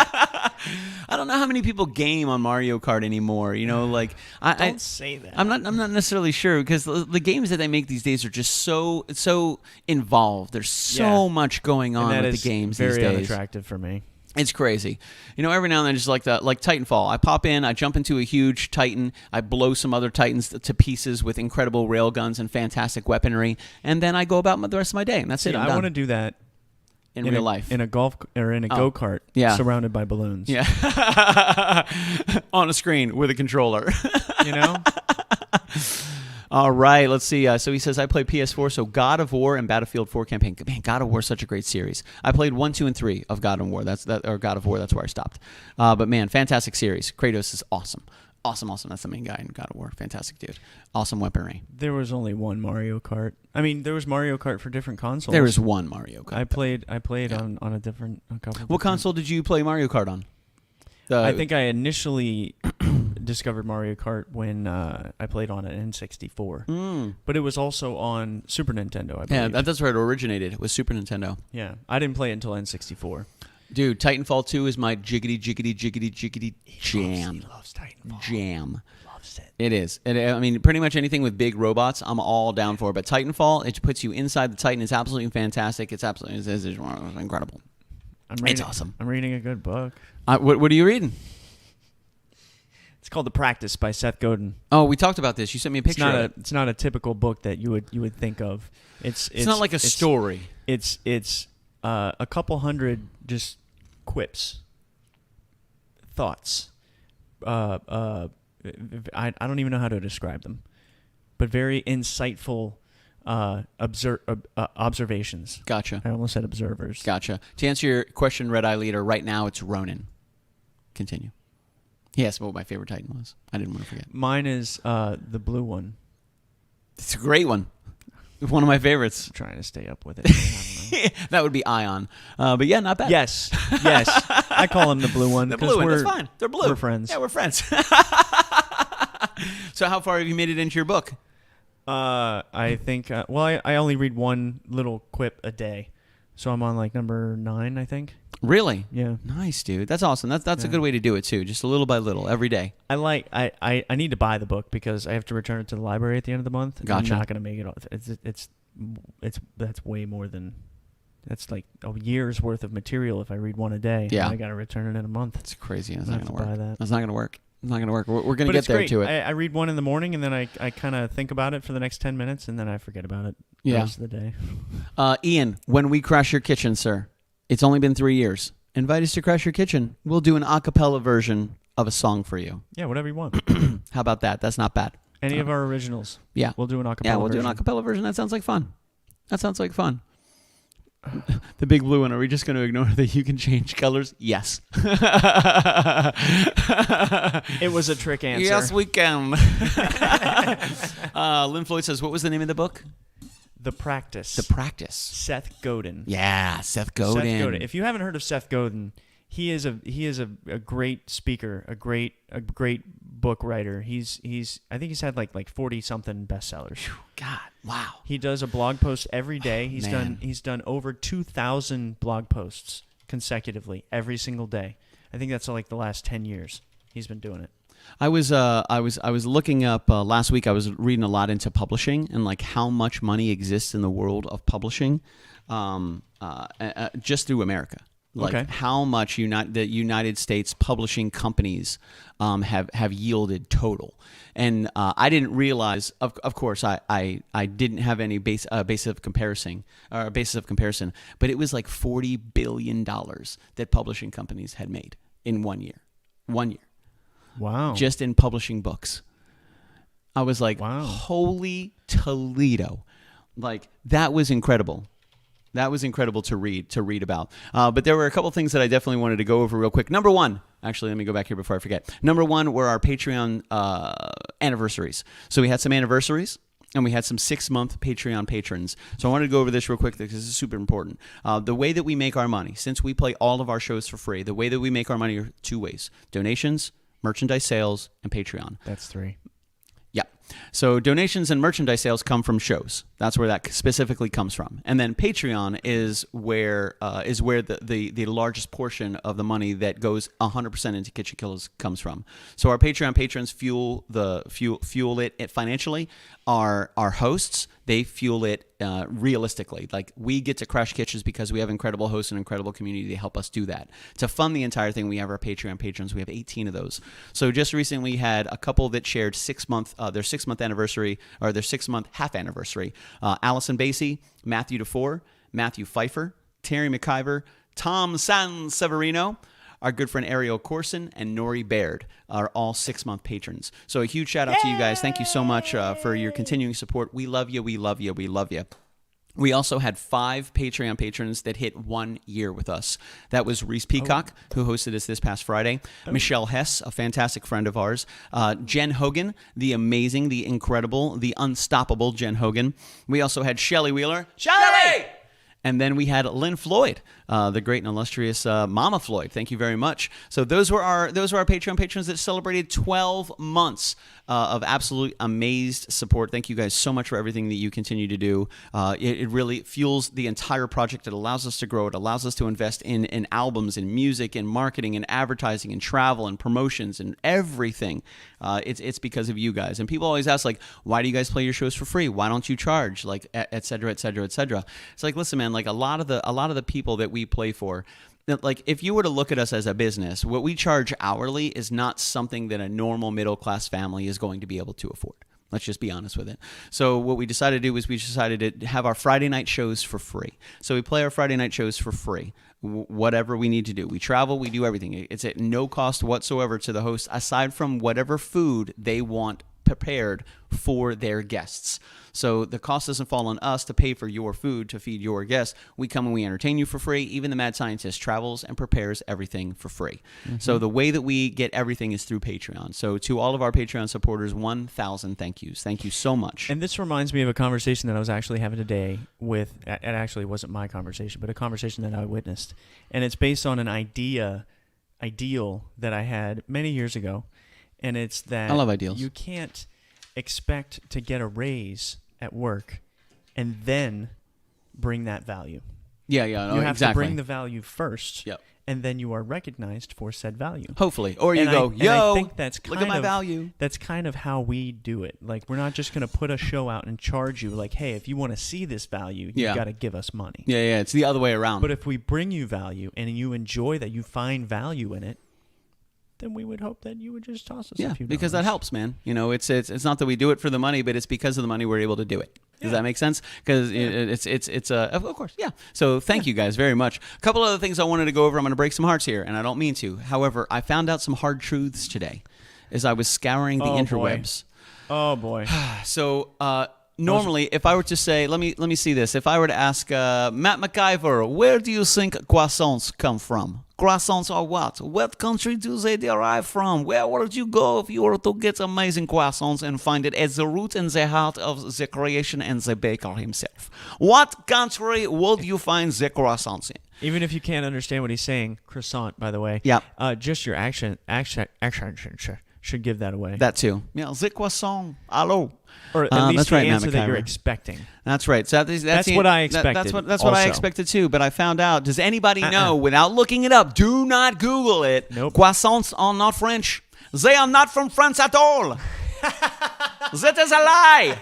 I don't know how many people game on Mario Kart anymore. Don't say that. I'm not necessarily sure because the games that they make these days are just so involved. There's so much going on with the games these days. Very unattractive for me. It's crazy. Every now and then, just like Titanfall. I pop in, I jump into a huge Titan, I blow some other Titans to pieces with incredible railguns and fantastic weaponry, and then I go about the rest of my day, and that's it. I want to do that in real life. In a golf or in a go-kart surrounded by balloons. Yeah. On a screen with a controller. All right, let's see. So he says, I play PS4, so God of War and Battlefield 4 campaign. Man, God of War is such a great series. I played 1, 2, and 3 of God of War. That's where I stopped. But man, fantastic series. Kratos is awesome. Awesome. That's the main guy in God of War. Fantastic dude. Awesome weaponry. There was only one Mario Kart. I mean, there was Mario Kart for different consoles. There was one Mario Kart. I played on a couple. What console did you play Mario Kart on? I think I initially discovered Mario Kart when I played on an N64. But it was also on Super Nintendo, I believe. Yeah, that's where it originated, was Super Nintendo. Yeah, I didn't play it until N64. Dude, Titanfall 2 is my jiggity jam. He loves Titanfall. Jam. Loves it. It is. I mean, pretty much anything with big robots, I'm all down for. But Titanfall, it puts you inside the Titan. It's absolutely fantastic. It's incredible. It's awesome. I'm reading a good book. What are you reading? It's called The Practice by Seth Godin. Oh, we talked about this. You sent me a picture. It's not a typical book that you would think of. It's not like a story. it's a couple hundred just quips, thoughts. I don't even know how to describe them, but very insightful observations. Gotcha. I almost said observers. Gotcha. To answer your question, Red Eye Leader, right now it's Ronin. Continue. He asked me what my favorite Titan was. I didn't want to forget. Mine is the blue one. It's a great one. One of my favorites. I'm trying to stay up with it. I don't know. That would be Ion. But yeah, not bad. Yes. I call him the blue one. The blue one. That's fine. They're blue. We're friends. Yeah, we're friends. So how far have you made it into your book? I think. I only read one little quip a day, so I'm on like number 9, I think. Really? Yeah. Nice, dude. That's awesome. That's a good way to do it too. Just a little by little, every day. I need to buy the book because I have to return it to the library at the end of the month. Gotcha. I'm not going to make it all. That's way more than. That's like a year's worth of material if I read one a day. Yeah. And I got to return it in a month. That's crazy. That's I not have going to to work. buy that. That's not going to work. It's not going to work. We're going to get it's there great. to it. I read one in the morning and then I kind of think about it for the next 10 minutes and then I forget about it the rest of the day. Ian, when we crash your kitchen, sir, it's only been 3 years. Invite us to crash your kitchen. We'll do an a cappella version of a song for you. Yeah, whatever you want. How about that? That's not bad. Any of our originals. Yeah. We'll do an a cappella Yeah, we'll do an a cappella version. That sounds like fun. The big blue one. Are we just going to ignore that you can change colors? Yes. It was a trick answer. Yes, we can. Lynn Floyd says, what was the name of the book? The Practice. The Practice. Seth Godin. Yeah, Seth Godin. Seth Godin. If you haven't heard of Seth Godin, he is a great speaker, a great book writer. I think he's had like 40 something bestsellers. God, wow. He does a blog post every day. Man. He's done over 2,000 blog posts consecutively every single day. I think that's like the last 10 years he's been doing it. I was looking up last week. I was reading a lot into publishing and like how much money exists in the world of publishing, just through America. Like how much the United States publishing companies have yielded total, and I didn't realize. Of course, I didn't have any basis of comparison, but it was like $40 billion that publishing companies had made in 1 year. 1 year. Wow. Just in publishing books. I was like, wow. Holy Toledo. Like, that was incredible. That was incredible to read about. But there were a couple things that I definitely wanted to go over real quick. Number one, actually, let me go back here before I forget. Number one were our Patreon anniversaries. So we had some anniversaries, and we had some 6-month Patreon patrons. So I wanted to go over this real quick because this is super important. The way that we make our money, since we play all of our shows for free, the way that we make our money are 2 ways. Donations, merchandise sales, and Patreon. That's 3. Yeah. So donations and merchandise sales come from shows. That's where that specifically comes from. And then Patreon is where the largest portion of the money that goes 100% into KitchenKillaz comes from. So our Patreon patrons fuel it financially. Our hosts, they fuel it realistically. Like, we get to crash kitchens because we have incredible hosts and incredible community to help us do that. To fund the entire thing, we have our Patreon patrons. We have 18 of those. So just recently, we had a couple that shared their 6-month anniversary, or their 6-month half anniversary. Allison Basie, Matthew DeFore, Matthew Pfeiffer, Terry McIver, Tom San Severino, our good friend Ariel Corson, and Nori Baird are all 6-month patrons. So a huge shout out to you guys. Thank you so much for your continuing support. We love you. We love you. We love you. We also had 5 Patreon patrons that hit 1 year with us. That was Reese Peacock, who hosted us this past Friday. Michelle Hess, a fantastic friend of ours. Jen Hogan, the amazing, the incredible, the unstoppable Jen Hogan. We also had Shelly Wheeler. Shelly! And then we had Lynn Floyd, the great and illustrious Mama Floyd. Thank you very much. So those were our Patreon patrons that celebrated 12 months of absolute amazed support. Thank you guys so much for everything that you continue to do. It really fuels the entire project. It allows us to grow. It allows us to invest in albums, in music, in marketing, in advertising, in travel, and promotions, and everything. It's because of you guys. And people always ask, like, why do you guys play your shows for free? Why don't you charge? Like, et cetera, et cetera, et cetera. It's like, listen, man, like a lot of the people that we play for, like, if you were to look at us as a business, what we charge hourly is not something that a normal middle class family is going to be able to afford. Let's just be honest with it. So what we decided to do was we decided to have our Friday night shows for free. So we play our Friday night shows for free, whatever we need to do. We travel, we do everything. It's at no cost whatsoever to the host, aside from whatever food they want prepared for their guests. So the cost doesn't fall on us to pay for your food to feed your guests. We come and we entertain you for free. Even the mad scientist travels and prepares everything for free. So the way that we get everything is through Patreon. So to all of our Patreon supporters, 1,000 thank yous. Thank you so much. And this reminds me of a conversation that I was actually having today with, it actually wasn't my conversation, but a conversation that I witnessed. And it's based on an ideal that I had many years ago. And it's that I love ideals. You can't expect to get a raise at work and then bring that value. Yeah, You have exactly. to bring the value first, Yep. and then you are recognized for said value. Hopefully. Or you And go, I think that's look kind at my of, value. That's kind of how we do it. Like, we're not just going to put a show out and charge you like, hey, if you want to see this value, you got to give us money. Yeah, it's the other way around. But if we bring you value and you enjoy that, you find value in it, then we would hope that you would just toss us a few because that dollars. helps, man. You know, it's not that we do it for the money, but it's because of the money we're able to do it. Does that make sense? Because it's of course, yeah. So thank you guys very much. A couple other things I wanted to go over. I'm going to break some hearts here, and I don't mean to. However, I found out some hard truths today as I was scouring the interwebs. Oh boy. So normally, if I were to say, let me see this. If I were to ask Matt McIver, where do you think croissants come from? Croissants are what? What country do they derive from? Where would you go if you were to get amazing croissants and find it at the root and the heart of the creation and the baker himself? What country would you find the croissants in? Even if you can't understand what he's saying, croissant, by the way. Yeah. Just your accent should give that away. That too. Yeah, the croissant. Hello. Or at least that's the right, Matt answer that you're McIver. expecting. That's right. So that's what I expected That's what I also. expected too. But I found out. Does anybody know? Without looking it up, do not Google it. Nope. Croissants are not French. They are not from France at all. That is a lie.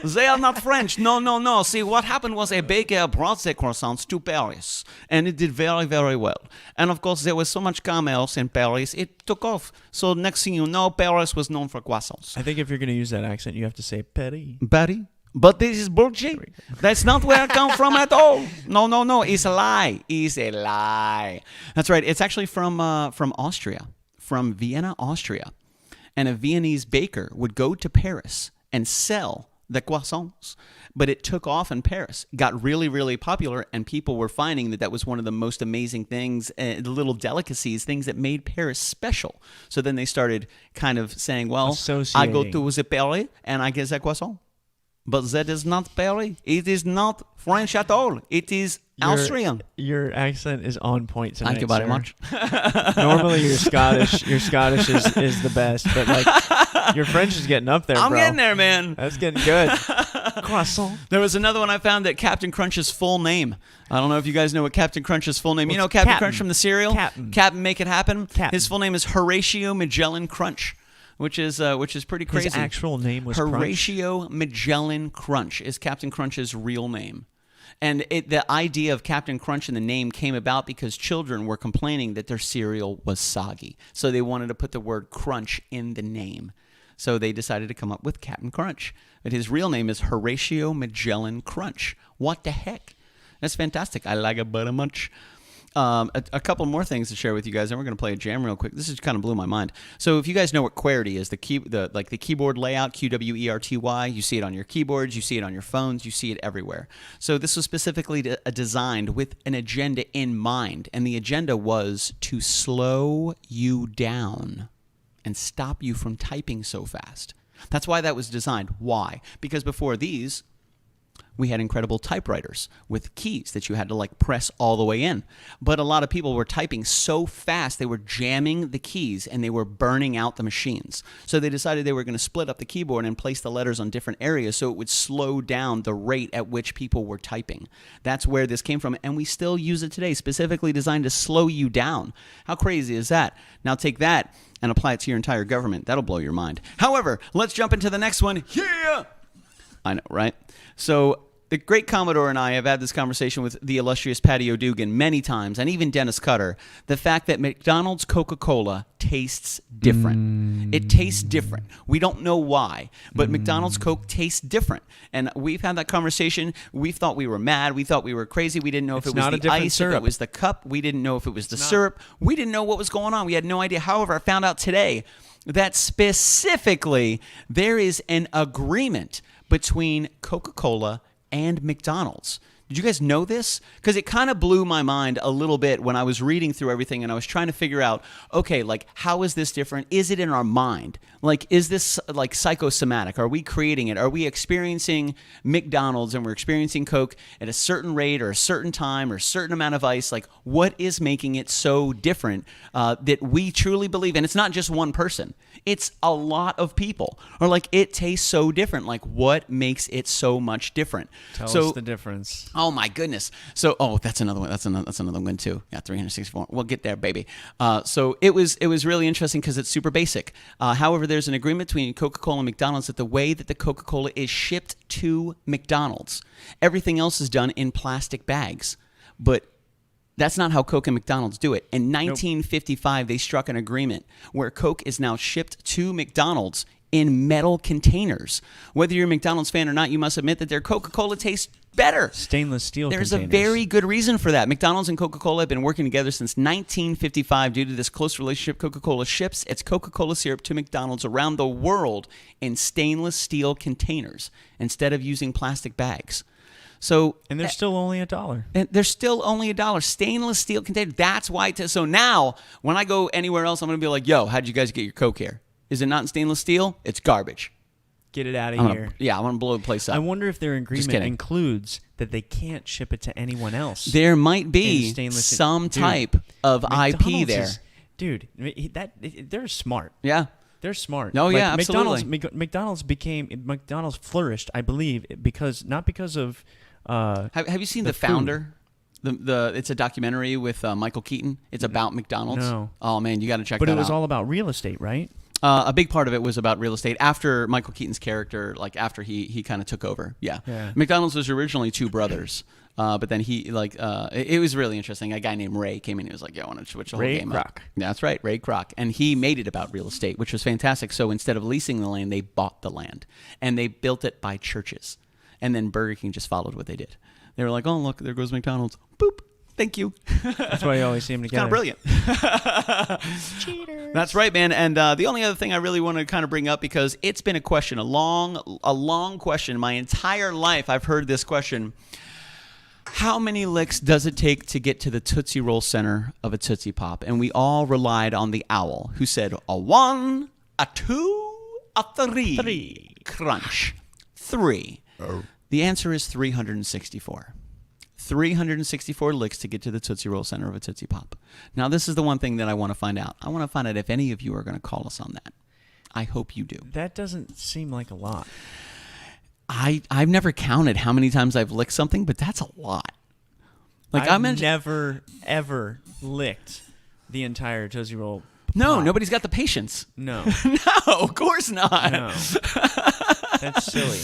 They are not French. No. See, what happened was a baker brought the croissants to Paris, and it did very, very well. And of course, there was so much commerce in Paris, it took off. So next thing you know, Paris was known for croissants. I think if you're going to use that accent, you have to say Paris. Paris? But this is bullshit. That's not where I come from at all. No. It's a lie. It's a lie. That's right. It's actually from Austria, from Vienna, Austria. And a Viennese baker would go to Paris and sell the croissants. But it took off in Paris, got really, really popular, and people were finding that was one of the most amazing things, little delicacies, things that made Paris special. So then they started kind of saying, well, I go to the Paris and I get the croissant. But that is not Paris. It is not French at all. It is Austrian. Your accent is on point tonight. Thank you very much. Normally you're Scottish. Your Scottish is the best, but like your French is getting up there, I'm bro. getting there, man. That's getting good. Croissant. There was another one I found that Captain Crunch's full name. I don't know if you guys know what Captain Crunch's full name. You know Captain Crunch from the cereal? Captain Make It Happen. His full name is Horatio Magellan Crunch. Which is pretty crazy. His actual name was Horatio Magellan Crunch is Captain Crunch's real name. And the idea of Captain Crunch in the name came about because children were complaining that their cereal was soggy. So they wanted to put the word crunch in the name. So they decided to come up with Captain Crunch. But his real name is Horatio Magellan Crunch. What the heck? That's fantastic. I like it very much. A couple more things to share with you guys, and we're going to play a jam real quick. This just kind of blew my mind. So if you guys know what QWERTY is, the keyboard layout, QWERTY, you see it on your keyboards, you see it on your phones, you see it everywhere. So this was specifically designed with an agenda in mind, and the agenda was to slow you down and stop you from typing so fast. That's why that was designed. Why? Because before these, we had incredible typewriters with keys that you had to like press all the way in. But a lot of people were typing so fast, they were jamming the keys and they were burning out the machines. So they decided they were going to split up the keyboard and place the letters on different areas so it would slow down the rate at which people were typing. That's where this came from, and we still use it today, specifically designed to slow you down. How crazy is that? Now take that and apply it to your entire government. That'll blow your mind. However, let's jump into the next one. Yeah! I know, right? So the great Commodore and I have had this conversation with the illustrious Patty O'Dugan many times, and even Dennis Cutter, the fact that McDonald's Coca-Cola tastes different. It tastes different. We don't know why, but McDonald's Coke tastes different. And we've had that conversation. We thought we were mad. We thought we were crazy. We didn't know if it was the ice, syrup. if it was the cup. We didn't know if it was the syrup. We didn't know what was going on. We had no idea. However, I found out today that specifically there is an agreement between Coca-Cola and McDonald's. Did you guys know this? Because it kind of blew my mind a little bit when I was reading through everything and I was trying to figure out, okay, like, how is this different? Is it in our mind? Like, is this like psychosomatic? Are we creating it? Are we experiencing McDonald's and we're experiencing Coke at a certain rate or a certain time or a certain amount of ice? Like, what is making it so different that we truly believe? And it's not just one person. It's a lot of people. Or like, it tastes so different. Like, what makes it so much different? Tell us the difference. Oh my goodness! So, that's another one. That's another one too. Yeah, 364. We'll get there, baby. So it was really interesting because it's super basic. However, there's an agreement between Coca-Cola and McDonald's that the way that the Coca-Cola is shipped to McDonald's, everything else is done in plastic bags, but that's not how Coke and McDonald's do it. In 1955, they struck an agreement where Coke is now shipped to McDonald's in metal containers. Whether you're a McDonald's fan or not, you must admit that their Coca-Cola tastes better. Stainless steel There's containers. a very good reason for that. McDonald's and Coca-Cola have been working together since 1955. Due to this close relationship, Coca-Cola ships its Coca-Cola syrup to McDonald's around the world in stainless steel containers instead of using plastic bags. So, and they're still only $1. And they're still only $1. Stainless steel container. That's why. So now, when I go anywhere else, I'm going to be like, yo, how'd you guys get your Coke here? Is it not in stainless steel? It's garbage. Get it out of here. I want to blow the place up. I wonder if their agreement includes that they can't ship it to anyone else. There might be some type of IP there. They're smart. Yeah. They're smart. Oh, yeah, absolutely. McDonald's flourished, I believe, not because of... have you seen The Founder? It's a documentary with Michael Keaton. It's about McDonald's. No. Oh, man, you got to check that out. But it was all about real estate, right? A big part of it was about real estate after Michael Keaton's character, like after he kind of took over. Yeah. McDonald's was originally two brothers, but then it was really interesting. A guy named Ray came in and he was like, "Yeah, I want to switch the whole game up." That's right, Ray Kroc. And he made it about real estate, which was fantastic. So instead of leasing the land, they bought the land and they built it by churches. And then Burger King just followed what they did. They were like, "Oh, look, there goes McDonald's. Boop. Thank you." That's why you always see them together. Kind of brilliant. Cheaters. That's right, man. And the only other thing I really want to kind of bring up, because it's been a question, a long question. My entire life I've heard this question. How many licks does it take to get to the Tootsie Roll center of a Tootsie Pop? And we all relied on the owl, who said a 1, a 2, a 3. Crunch. 3. Oh. The answer is 364. 364 licks to get to the Tootsie Roll center of a Tootsie Pop. Now, this is the one thing that I want to find out. I want to find out if any of you are going to call us on that. I hope you do. That doesn't seem like a lot. I've never counted how many times I've licked something, but that's a lot. I've never, ever licked the entire Tootsie Roll No, pop. Nobody's got the patience. No. No, of course not. No. That's silly.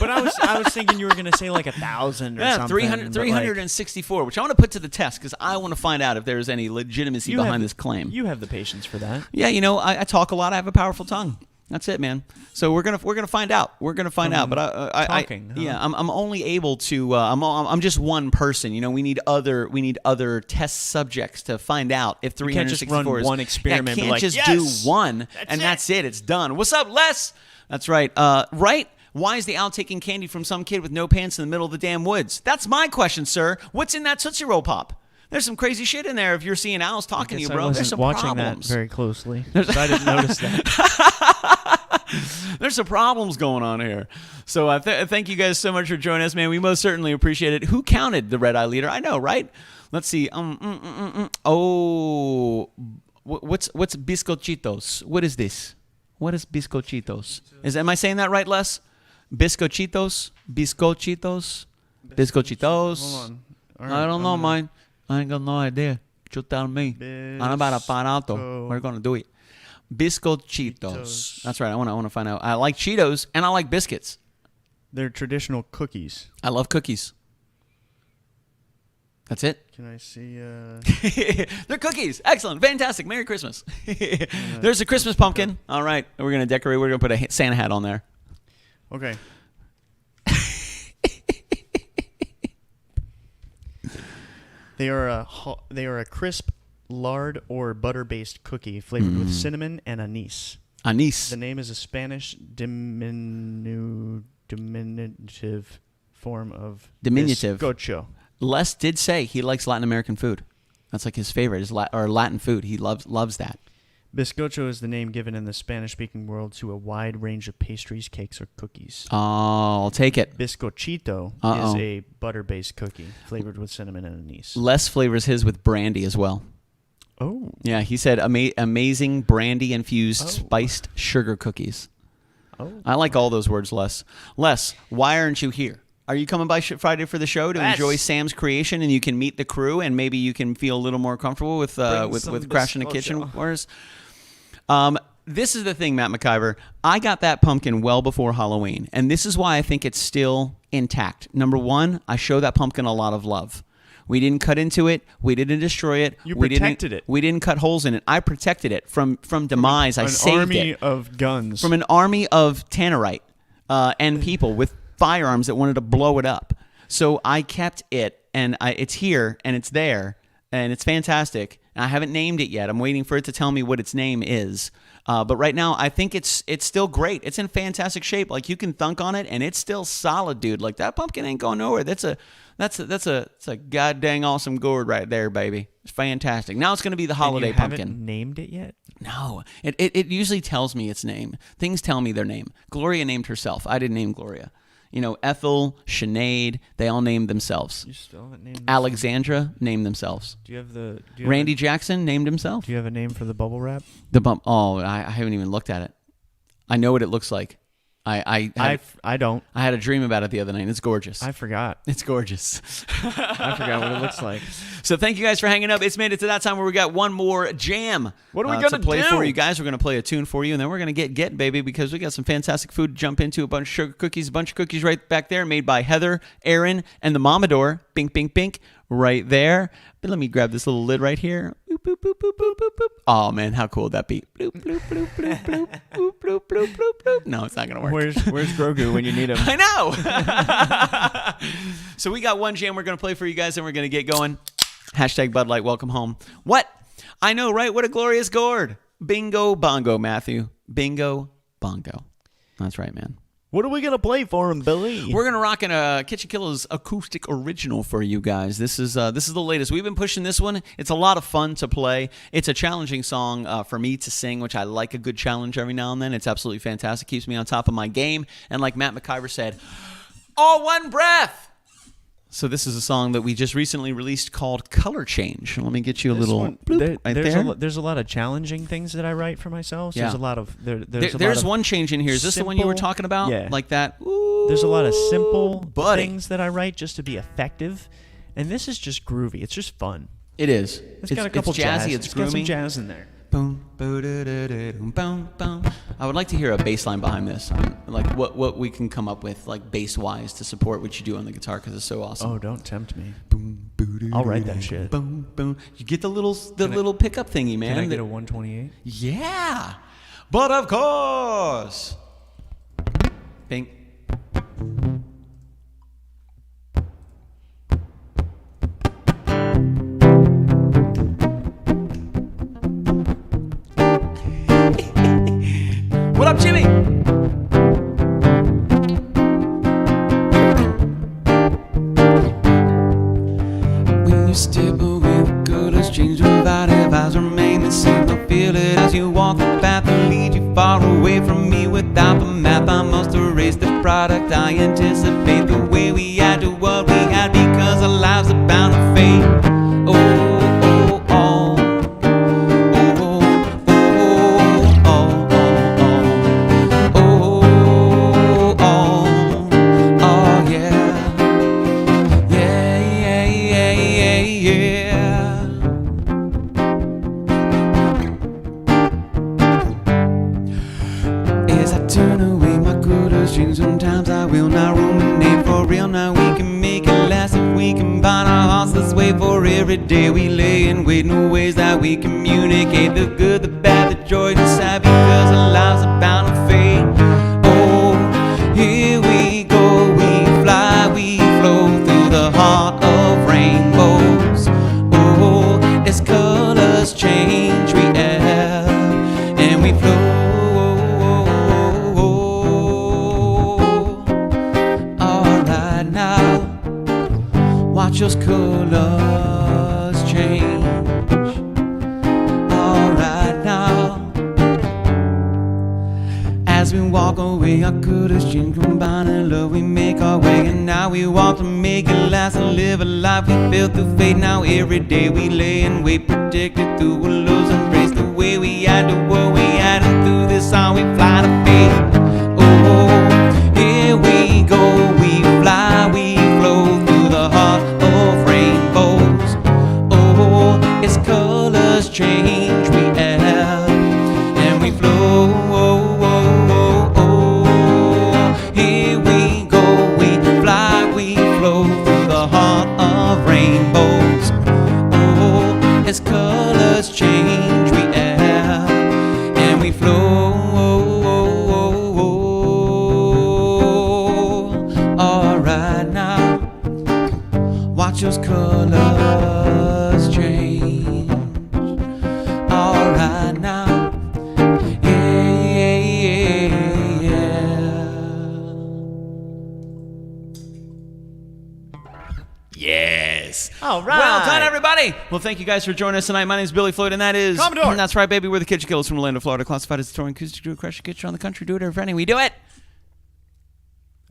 But I was thinking you were going to say like 1,000 or something. 364, which I want to put to the test because I want to find out if there's any legitimacy behind this claim. You have the patience for that. Yeah, I talk a lot. I have a powerful tongue. That's it, man. So we're gonna find out. We're gonna find out. But I'm only able to. I'm just one person. We need other test subjects to find out if 364 can't just run one experiment. Yeah, can't just do one that's it. It's done. What's up, Les? That's right. Right. Why is the owl taking candy from some kid with no pants in the middle of the damn woods? That's my question, sir. What's in that Tootsie Roll Pop? There's some crazy shit in there if you're seeing owls talking to you, bro. There's some watching problems. That very closely. I didn't notice that. There's some problems going on here. So thank you guys so much for joining us, man. We most certainly appreciate it. Who counted the red eye leader? I know, right? Let's see. Oh, what's bizcochitos? What is this? What is bizcochitos? Am I saying that right, Les? Bizcochitos? Bizcochitos? Hold on. Right, I don't know, man. I ain't got no idea. You tell me. I'm about to find out, though. We're going to do it. Biscochitos. That's right. I want to find out. I like Cheetos, and I like biscuits. They're traditional cookies. I love cookies. That's it. Can I see? They're cookies. Excellent. Fantastic. Merry Christmas. There's a Christmas pumpkin. All right. We're going to decorate. We're going to put a Santa hat on there. Okay. They are a crisp lard or butter-based cookie flavored with cinnamon and anise. Anise. The name is a Spanish diminutive form of Diminutive. bizcocho. Les did say he likes Latin American food. That's like his favorite, or Latin food. He loves that. Bizcocho is the name given in the Spanish-speaking world to a wide range of pastries, cakes, or cookies. Oh, I'll take it. Bizcochito is a butter-based cookie flavored with cinnamon and anise. Les flavors his with brandy as well. Oh. Yeah, he said amazing brandy-infused spiced sugar cookies. Oh. I like all those words, Les. Les, why aren't you here? Are you coming by Friday for the show to enjoy Sam's creation, and you can meet the crew, and maybe you can feel a little more comfortable with Crashing the Kitchen Wars? This is the thing, Matt McIver. I got that pumpkin well before Halloween, and this is why I think it's still intact. Number one, I show that pumpkin a lot of love. We didn't cut into it. We didn't destroy it. You protected it. We didn't cut holes in it. I protected it from demise. I saved it. An army of guns. From an army of Tannerite and people with firearms that wanted to blow it up. So I kept it, and it's here, and it's there, and it's fantastic. And I haven't named it yet. I'm waiting for it to tell me what its name is. But right now, I think it's still great. It's in fantastic shape. Like, you can thunk on it, and it's still solid, dude. Like, that pumpkin ain't going nowhere. That's a goddamn awesome gourd right there, baby. It's fantastic. Now it's going to be the holiday pumpkin. Haven't named it yet? No. It usually tells me its name. Things tell me their name. Gloria named herself. I didn't name Gloria. You know, Ethel, Sinead, they all named themselves. You still haven't named Alexandra named themselves. Randy Jackson named himself. Do you have a name for the bubble wrap? The bump. Oh, I haven't even looked at it. I know what it looks like. I don't. I had a dream about it the other night. It's gorgeous. I forgot. It's gorgeous. I forgot what it looks like. So thank you guys for hanging up. It's made it to that time where we got one more jam. What are we going to play do? for you guys? We're going to play a tune for you, and then we're going to get baby, because we got some fantastic food to jump into. A bunch of sugar cookies, a bunch of cookies right back there, made by Heather, Aaron, and the Momador. Bink, bink, bink, right there. But let me grab this little lid right here. Boop, boop, boop, boop, boop, boop, boop. Oh man, how cool would that be? Bloop, bloop, bloop, bloop, bloop, bloop, bloop, bloop, bloop, bloop. No, it's not going to work. Where's Grogu when you need him? I know. So we got one jam we're going to play for you guys, and we're going to get going. Hashtag Bud Light, welcome home. What? I know, right? What a glorious gourd. Bingo bongo, Matthew. Bingo bongo. That's right, man. What are we going to play for him, Billy? We're going to rock in a KitchenKillaz acoustic original for you guys. This is the latest. We've been pushing this one. It's a lot of fun to play. It's a challenging song for me to sing, which I like a good challenge every now and then. It's absolutely fantastic. Keeps me on top of my game. And like Matt McIver said, all one breath. So this is a song that we just recently released called Color Change. Let me get you a little bloop right there. There's a lot of challenging things that I write for myself. So Yeah. There's a lot of there's one change in here. Is this the one you were talking about? Yeah. Like that? Ooh, there's a lot of simple buddy. things that I write just to be effective, and this is just groovy. It's just fun. It is. It's got a couple jazzy. jazz. It's It's got some groomy. jazz in there. Boom, boom, boom. I would like to hear a bass line behind this, like what we can come up with, like bass wise, to support what you do on the guitar, because it's so awesome. Oh, don't tempt me. Boom, I'll write that shit. Boom, boom. You get the little pickup thingy, man. Can I get a 128? Yeah, but of course. Bing. What up, Jimmy? When you step away, the colors change, without if eyes remain the same. I feel it as you walk the path that leads you far away from me. Without the map, I must erase the product. I anticipate the way we had to what we had, because our lives are bound to fade. Oh, oh, oh. Sometimes I will not every day we lay in wait in the ways that we communicate the good, the bad, the joy, the sad, because our lives are bound to fade. Oh, here we go, we fly, we flow through the heart of rainbows. Oh, as colors change, we ebb and we flow. Alright now, watch those colors change. Alright now, as we walk away, our colors change. Combine in love, we make our way, and now we walk to make it last and live a life we built through fate. Now every day we lay and wait, protected through a lose embrace. The way we had to what we had, and through this song we fly to fate. Oh, here we go, we fly, we flow through the heart of rainbows. Oh, as colors change, we ebb and we flow. Here we go, we fly, we flow through the heart of rainbows. Oh, as colors change, we ebb and we flow. Alright now, watch those colors change. Alright now, yes. All right. Well done, everybody. Well, thank you guys for joining us tonight. My name is Billy Floyd, and that is Commodore. That's right, baby. We're the KitchenKillaz from Orlando, Florida, classified as a touring acoustic duo, crush your kitchen around the country. Do it every Friday. We do it.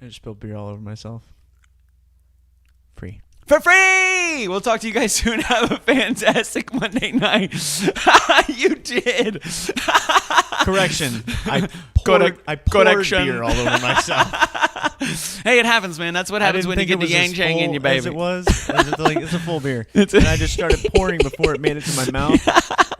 I just spilled beer all over myself. Free. For free! We'll talk to you guys soon. Have a fantastic Monday night. You did. Correction. I Correct- poured correction. beer all over myself. Hey, it happens, man. That's what happens I when didn't you think get the it was yang as chang in full you, baby. as it was. It's a full beer. And I just started pouring before it made it to my mouth,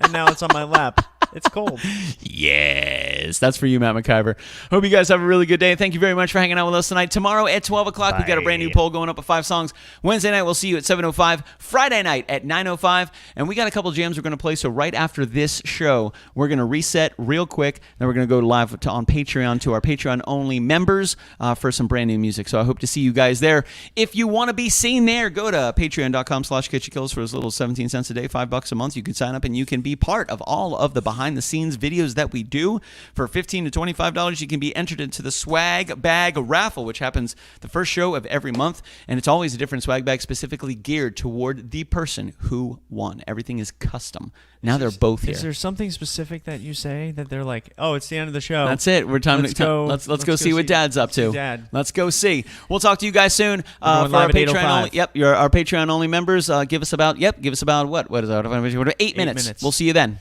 and now it's on my lap. It's cold. Yes, that's for you, Matt McIver. Hope you guys have a really good day. Thank you very much for hanging out with us tonight. Tomorrow at 12 o'clock, we got a brand new poll going up of 5 songs. Wednesday night, we'll see you at 7:05. Friday night at 9:05. And we got a couple jams we're going to play. So right after this show, we're going to reset real quick. Then we're going to go live on Patreon to our Patreon-only members for some brand new music. So I hope to see you guys there. If you want to be seen there, go to patreon.com/KitchenKillaz for as little as 17 cents a day, $5 a month. You can sign up and you can be part of all of the behind-the-scenes videos that we do. For $15 to $25, you can be entered into the swag bag raffle, which happens the first show of every month, and it's always a different swag bag specifically geared toward the person who won. Everything is custom. Now they're both here. Is there something specific that you say that they're like, oh, it's the end of the show? That's it. We're time Let's to go. Let's go see what Dad's up to. Dad. Let's go see. We'll talk to you guys soon. For going our live at Patreon 8:05. only. Yep, our Patreon only members. Give us about what is that? 8 minutes. minutes. We'll see you then.